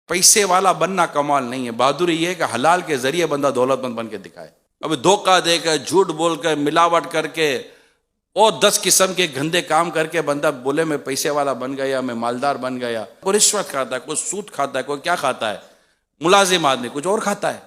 पैसे वाला बनना कमाल नहीं है, बहादुरी ये है कि हलाल के जरिए बंदा दौलतमंद बन के दिखाए। अब धोखा देकर, झूठ बोलकर, मिलावट करके और 10 किस्म के गंदे काम करके बंदा बोले मैं पैसे वाला बन गया, मैं मालदार बन गया। कोई रिश्वत खाता है, कोई सूद खाता है, कोई क्या खाता है, मुलाजिम आदमी कुछ और खाता है।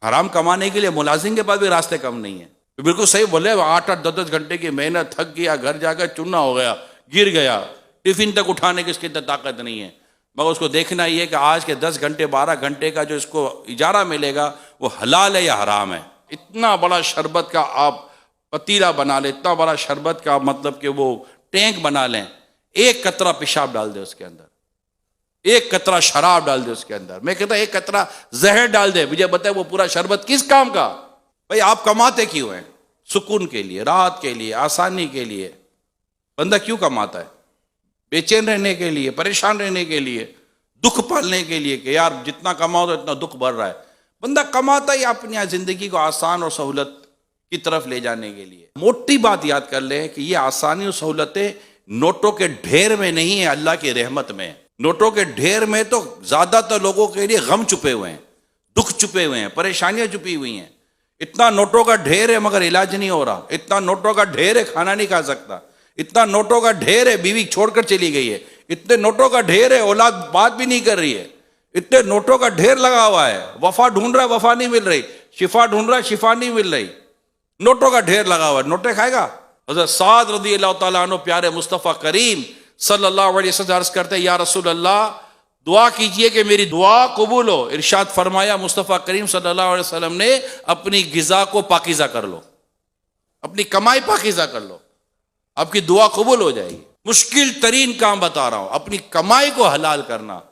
हराम कमाने के लिए मुलाजिम के पास भी रास्ते कम नहीं है। तो बिल्कुल सही बोले, 8-8 10-10 घंटे की मेहनत, थक गया, घर जाकर चूना हो गया, गिर गया, टिफिन तक उठाने की इसकी ताकत नहीं है। मगर उसको देखना ही है कि आज के 10 घंटे 12 घंटे का जो इसको इजारा मिलेगा वो हलाल है या हराम है। इतना बड़ा शरबत का आप पतीला बना लें, इतना बड़ा शरबत का मतलब कि वो टैंक बना लें, एक कतरा पेशाब डाल दे उसके अंदर, एक कतरा शराब डाल दे उसके अंदर, मैं कहता एक कतरा जहर डाल दे, मुझे बताए वो पूरा शरबत किस काम का। भाई आप कमाते क्यों हैं? सुकून के लिए, राहत के लिए, आसानी के लिए। बंदा क्यों कमाता है? बेचैन रहने के लिए, परेशान रहने के लिए, दुख पालने के लिए कि यार जितना कमाओ तो इतना दुख बढ़ रहा है। बंदा कमाता ही अपनी जिंदगी को आसान और सहूलत की तरफ ले जाने के लिए। मोटी बात याद कर लें कि ये आसानी और सहूलतें नोटों के ढेर में नहीं है, अल्लाह की रहमत में। नोटों के ढेर में तो ज्यादातर लोगों के लिए गम छुपे हुए हैं, दुख छुपे हुए हैं, परेशानियां छुपी हुई हैं। इतना नोटों का ढेर है मगर इलाज नहीं हो रहा, इतना नोटों का ढेर है खाना नहीं खा सकता, इतना नोटों का ढेर है बीवी छोड़कर चली गई है, इतने नोटों का ढेर है औलाद बात भी नहीं कर रही है, इतने नोटों का ढेर लगा हुआ है, वफा ढूंढ रहा है वफा नहीं मिल रही, शिफा ढूंढ रहा है शिफा नहीं मिल रही, नोटों का ढेर लगा हुआ है। नोटे खाएगा? हज़रत साद रज़ी अल्लाह तआला अन्हु प्यारे मुस्तफ़ा करीम सल्लल्लाहु अलैहि वसल्लम अर्ज़ करते या रसूल अल्लाह दुआ कीजिए कि मेरी दुआ कबूल हो। इरशाद फरमाया मुस्तफ़ा करीम सल्लल्लाहु अलैहि वसल्लम ने अपनी गिज़ा को पाकीज़ा कर लो, अपनी कमाई पाकीज़ा कर लो, आपकी दुआ कबूल हो जाएगी। मुश्किल तरीन काम बता रहा हूं, अपनी कमाई को हलाल करना।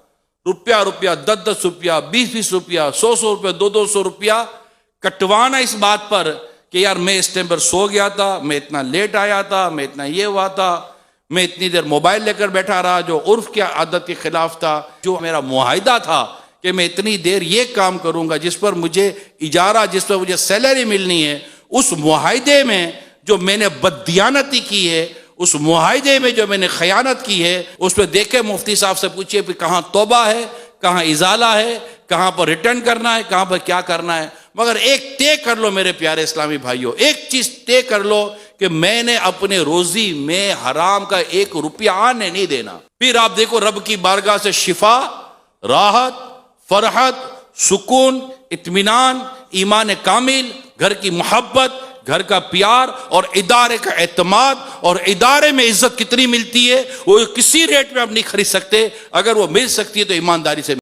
रुपया 10-10 रुपया, 20-20 रुपया, 100-100 रुपया, 200-200 रुपया कटवाना इस बात पर कि यार मैं इस टाइम पर सो गया था, मैं इतना लेट आया था, मैं इतना ये हुआ था, मैं इतनी देर मोबाइल लेकर बैठा रहा, जो उर्फ की आदत के खिलाफ था, जो मेरा मुआहिदा था कि मैं इतनी देर ये काम करूंगा जिस पर मुझे इजारा, जिस पर मुझे सैलरी मिलनी है, उस मुआहिदे में जो मैंने बददियानती की है, उस मुआहिदे में जो मैंने खयानत की है, उस पर देखे मुफ्ती साहब से पूछिए कि कहाँ तौबा है, कहाँ इजाला है, कहाँ पर रिटर्न करना है, कहाँ पर क्या करना है। मगर एक तय कर लो मेरे प्यारे इस्लामी भाइयों, एक चीज तय कर लो कि मैंने अपने रोजी में हराम का 1 रुपया आने नहीं देना। फिर आप देखो रब की बारगाह से शिफा, राहत, फरहत, सुकून, इत्मीनान, ईमान कामिल, घर की मोहब्बत, घर का प्यार और इदारे का एतमाद, और इदारे में इज्जत कितनी मिलती है वो किसी रेट में आप नहीं खरीद सकते। अगर वो मिल सकती है तो ईमानदारी से